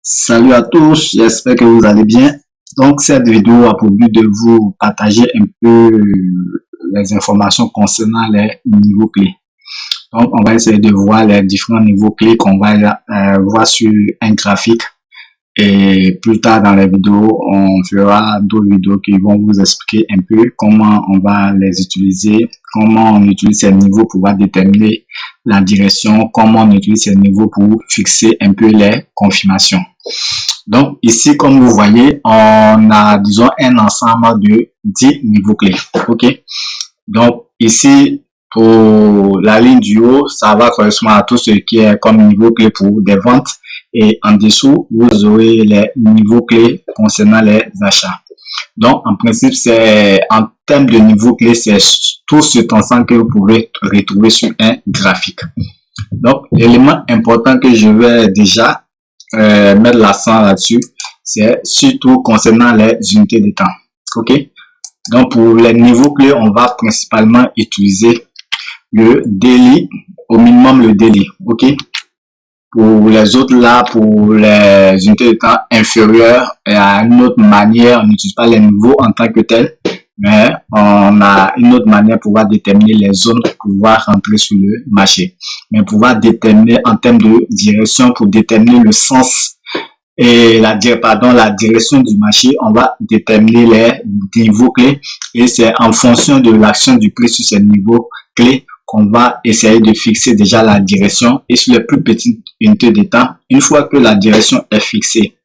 Salut à tous, j'espère que vous allez bien. Donc, cette vidéo a pour but de vous partager un peu les informations concernant les niveaux clés. Donc, on va essayer de voir les différents niveaux clés qu'on va voir sur un graphique. Et plus tard dans la vidéo, on fera d'autres vidéos qui vont vous expliquer un peu comment on va les utiliser, comment on utilise ces niveaux pour pouvoir déterminer la direction, comment on utilise ces niveaux pour fixer un peu les confirmations. Donc ici, comme vous voyez, on a, disons, un ensemble de 10 niveaux clés. OK? Donc ici, pour la ligne du haut, ça va correspondre à tout ce qui est comme niveau clé pour des ventes. Et en dessous, vous aurez les niveaux clés concernant les achats. Donc, en principe, c'est en termes de niveau clé, c'est tout cet ensemble que vous pouvez retrouver sur un graphique. Donc, l'élément important que je vais déjà mettre l'accent là-dessus, c'est surtout concernant les unités de temps. OK? Donc, pour les niveaux clés, on va principalement utiliser le daily, au minimum le daily. OK? Pour les autres là, pour les unités de temps inférieures, et à une autre manière, on n'utilise pas les niveaux en tant que tel, mais on a une autre manière pour pouvoir déterminer les zones pour pouvoir rentrer sur le marché. Mais pour pouvoir déterminer en termes de direction, pour déterminer le sens et la direction du marché, on va déterminer les niveaux clés et c'est en fonction de l'action du prix sur ces niveaux clés qu'on va essayer de fixer déjà la direction. Et sur les plus petites unités de temps, une fois que la direction est fixée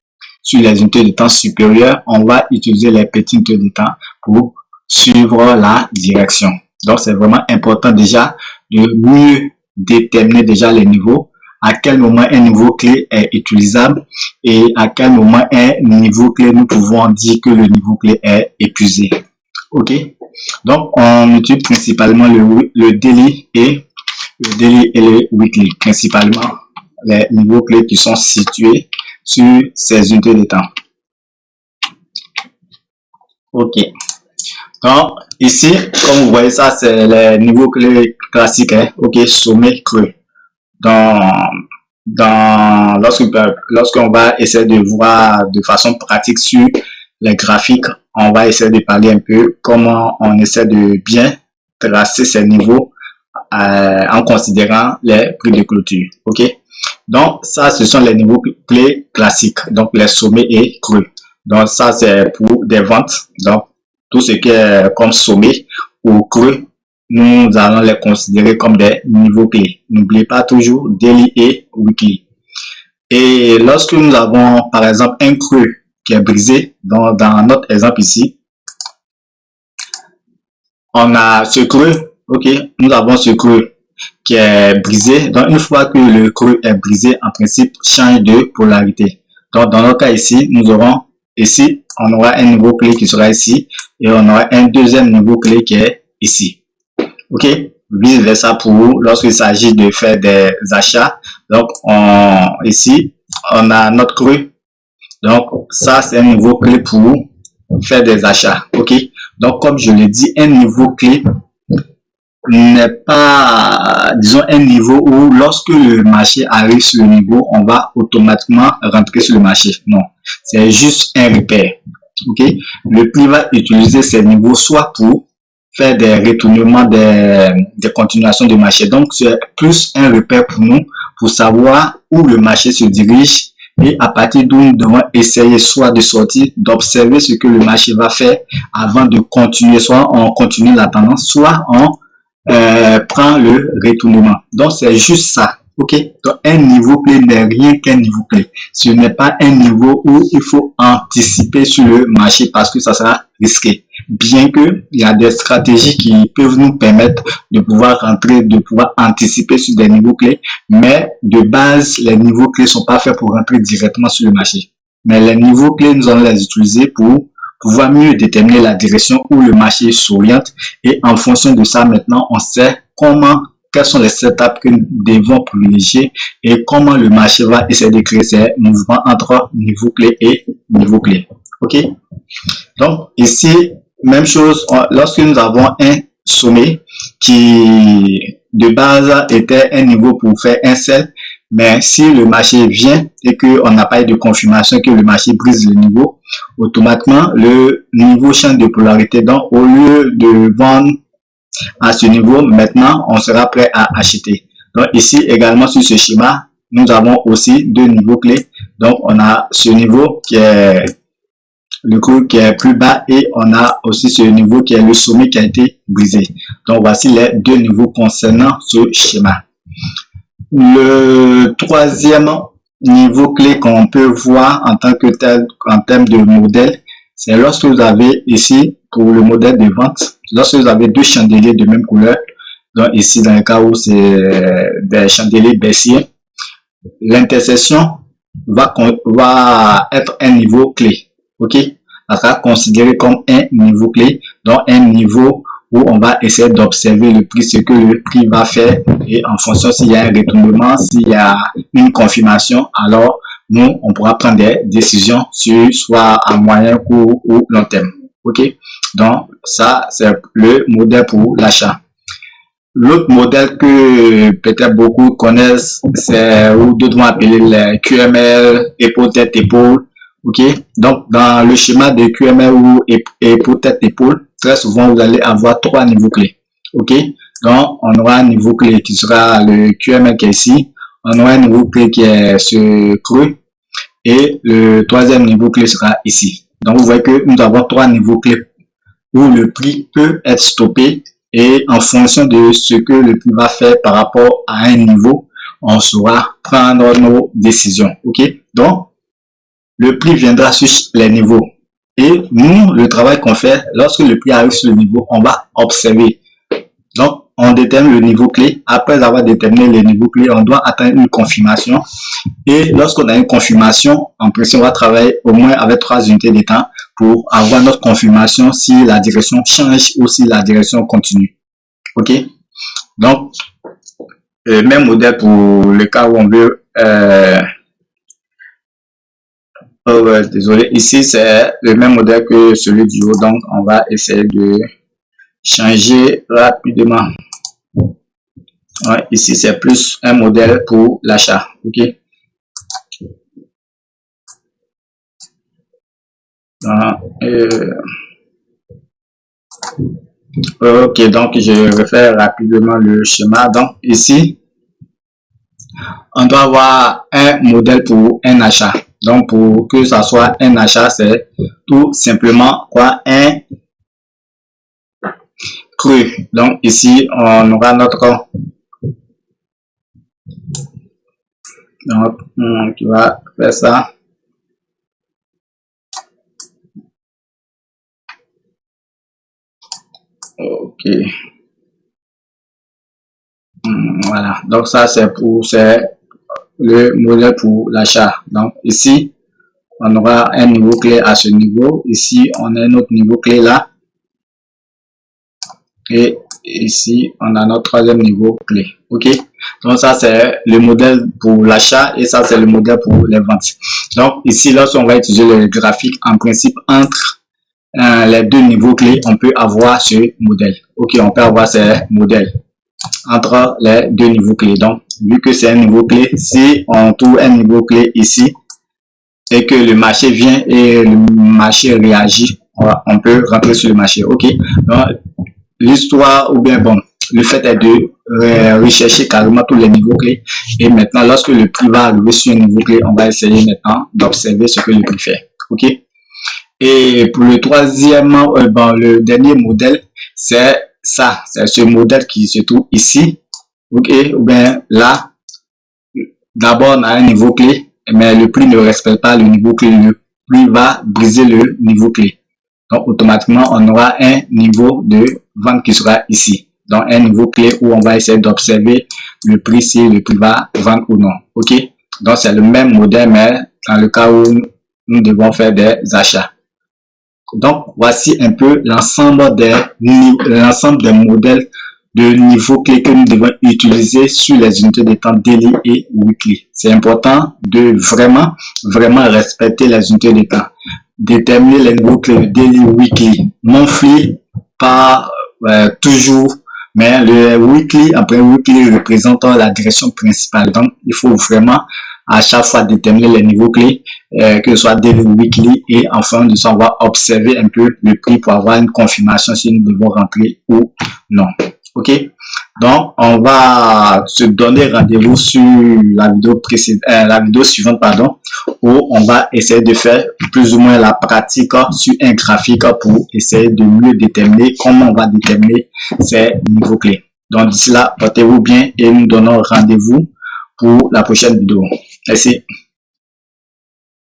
sur les unités de temps supérieures, on va utiliser les petites unités de temps pour suivre la direction. Donc, c'est vraiment important déjà de mieux déterminer déjà les niveaux, à quel moment un niveau clé est utilisable et à quel moment un niveau clé, nous pouvons dire que le niveau clé est épuisé. OK? Donc, on utilise principalement le daily et le weekly, principalement les niveaux clés qui sont situés sur ces unités de temps. OK. Donc, ici, comme vous voyez ça, c'est les niveaux clés classiques. Hein? OK, sommet, creux. Lorsqu'on va essayer de voir de façon pratique sur les graphiques, on va essayer de parler un peu comment on essaie de bien tracer ces niveaux en considérant les prix de clôture. OK? Donc, ça, ce sont les niveaux clés classiques, donc les sommets et creux. Donc, ça, c'est pour des ventes. Donc, tout ce qui est comme sommet ou creux, nous allons les considérer comme des niveaux clés. N'oubliez pas toujours daily et weekly. Et lorsque nous avons, par exemple, un creux qui est brisé, dans notre exemple ici, on a ce creux, OK, nous avons ce creux qui est brisé. Donc, une fois que le creux est brisé, en principe, change de polarité. Donc, dans notre cas ici, nous aurons ici, on aura un niveau clé qui sera ici et on aura un deuxième niveau clé qui est ici. OK? Vice versa pour lorsqu'il s'agit de faire des achats. Donc, ici, on a notre creux. Donc, ça, c'est un niveau clé pour faire des achats. OK? Donc, comme je l'ai dit, un niveau clé n'est pas, disons, un niveau où lorsque le marché arrive sur le niveau, on va automatiquement rentrer sur le marché. Non, c'est juste un repère. OK? Le prix va utiliser ces niveaux soit pour faire des retournements, des continuations de marché. Donc, c'est plus un repère pour nous, pour savoir où le marché se dirige et à partir d'où nous devons essayer soit de sortir, d'observer ce que le marché va faire avant de continuer, soit on continue la tendance, soit on prend le retournement. Donc, c'est juste ça. OK? Donc, un niveau clé n'est rien qu'un niveau clé. Ce n'est pas un niveau où il faut anticiper sur le marché parce que ça sera risqué. Bien que il y a des stratégies qui peuvent nous permettre de pouvoir rentrer, de pouvoir anticiper sur des niveaux clés, mais de base, les niveaux clés sont pas faits pour rentrer directement sur le marché. Mais les niveaux clés, nous allons les utiliser pour pouvoir mieux déterminer la direction où le marché s'oriente et en fonction de ça, maintenant, on sait quels sont les setups que nous devons privilégier et comment le marché va essayer de créer ces mouvements entre niveau clé et niveau clé. OK? Donc, ici, même chose, lorsque nous avons un sommet qui, de base, était un niveau pour faire un sell, Mais si le marché vient et qu'on n'a pas eu de confirmation que le marché brise le niveau, automatiquement, le niveau change de polarité. Donc, au lieu de vendre à ce niveau, maintenant, on sera prêt à acheter. Donc, ici, également, sur ce schéma, nous avons aussi deux niveaux clés. Donc, on a ce niveau qui est le cours qui est plus bas et on a aussi ce niveau qui est le sommet qui a été brisé. Donc, voici les deux niveaux concernant ce schéma. Le troisième niveau clé qu'on peut voir en tant que tel, en termes de modèle, c'est lorsque vous avez ici, pour le modèle de vente, lorsque vous avez deux chandeliers de même couleur, donc ici dans le cas où c'est des chandeliers baissiers, l'intersection va être un niveau clé, ok? Ça sera considéré comme un niveau clé, donc un niveau où on va essayer d'observer le prix, ce que le prix va faire, et en fonction s'il y a un retournement, s'il y a une confirmation, alors nous, on pourra prendre des décisions sur soit à moyen, court ou long terme. Ok? Donc, ça, c'est le modèle pour l'achat. L'autre modèle que peut-être beaucoup connaissent, c'est ou d'autres vont appeler les QML, épaule, tête, épaule. Ok? Donc, dans le schéma de QML ou épaule, tête, épaule, très souvent, vous allez avoir trois niveaux clés. Ok? Donc, on aura un niveau clé qui sera le QML qui est ici. On aura un niveau clé qui est ce creux. Et le troisième niveau clé sera ici. Donc, vous voyez que nous avons trois niveaux clés où le prix peut être stoppé. Et en fonction de ce que le prix va faire par rapport à un niveau, on saura prendre nos décisions. Ok? Donc, le prix viendra sur les niveaux. Et nous, le travail qu'on fait, lorsque le prix arrive sur le niveau, on va observer. Donc, on détermine le niveau clé. Après avoir déterminé le niveau clé, on doit atteindre une confirmation. Et lorsqu'on a une confirmation, en principe, on va travailler au moins avec 3 unités de temps pour avoir notre confirmation si la direction change ou si la direction continue. Ok? Donc, le même modèle pour le cas où on veut... désolé, ici c'est le même modèle que celui du haut, donc on va essayer de changer rapidement. Ouais, ici c'est plus un modèle pour l'achat. Ok? Ok, donc je vais faire rapidement le schéma. Donc ici, on doit avoir un modèle pour un achat. Donc pour que ça soit un achat, c'est tout simplement quoi? Un creux. Donc ici, on aura notre... Donc, qui va faire ça. Ok. Voilà. Donc ça, c'est le modèle pour l'achat. Donc ici, on aura un niveau clé à ce niveau. Ici, on a un autre niveau clé là. Et ici, on a notre troisième niveau clé. Ok? Donc ça, c'est le modèle pour l'achat et ça, c'est le modèle pour les ventes. Donc ici, lorsqu'on va utiliser le graphique, en principe, entre les deux niveaux clés, on peut avoir ce modèle. Ok, on peut avoir ces modèles entre les deux niveaux clés. Donc, vu que c'est un niveau clé, si on trouve un niveau clé ici et que le marché vient et le marché réagit, on peut rentrer sur le marché. Ok, donc l'histoire ou bien bon, le fait est de rechercher carrément tous les niveaux clés et maintenant lorsque le prix va arriver sur un niveau clé, on va essayer maintenant d'observer ce que le prix fait. Ok, et pour le troisième, bon, le dernier modèle, c'est ça, c'est ce modèle qui se trouve ici. Ok, ou bien là, d'abord on a un niveau clé, mais le prix ne respecte pas le niveau clé, le prix va briser le niveau clé. Donc automatiquement on aura un niveau de vente qui sera ici. Donc un niveau clé où on va essayer d'observer le prix si le prix va vendre ou non. Ok, donc c'est le même modèle, mais dans le cas où nous devons faire des achats. Donc, voici un peu l'ensemble des modèles de niveau clé que nous devons utiliser sur les unités de temps daily et weekly. C'est important de vraiment respecter les unités de temps. Déterminer les niveaux clés daily, weekly, monthly, pas toujours Mais le weekly, après weekly représente la direction principale. Donc, il faut vraiment à chaque fois déterminer les niveaux clés, que ce soit daily, weekly, et enfin de savoir observer un peu le prix pour avoir une confirmation si nous devons rentrer ou non. Ok, donc on va se donner rendez-vous sur la vidéo précédente, la vidéo suivante, pardon, où on va essayer de faire plus ou moins la pratique sur un graphique pour essayer de mieux déterminer comment on va déterminer ces niveaux clés. Donc d'ici là, portez-vous bien et nous donnons rendez-vous pour la prochaine vidéo. Merci.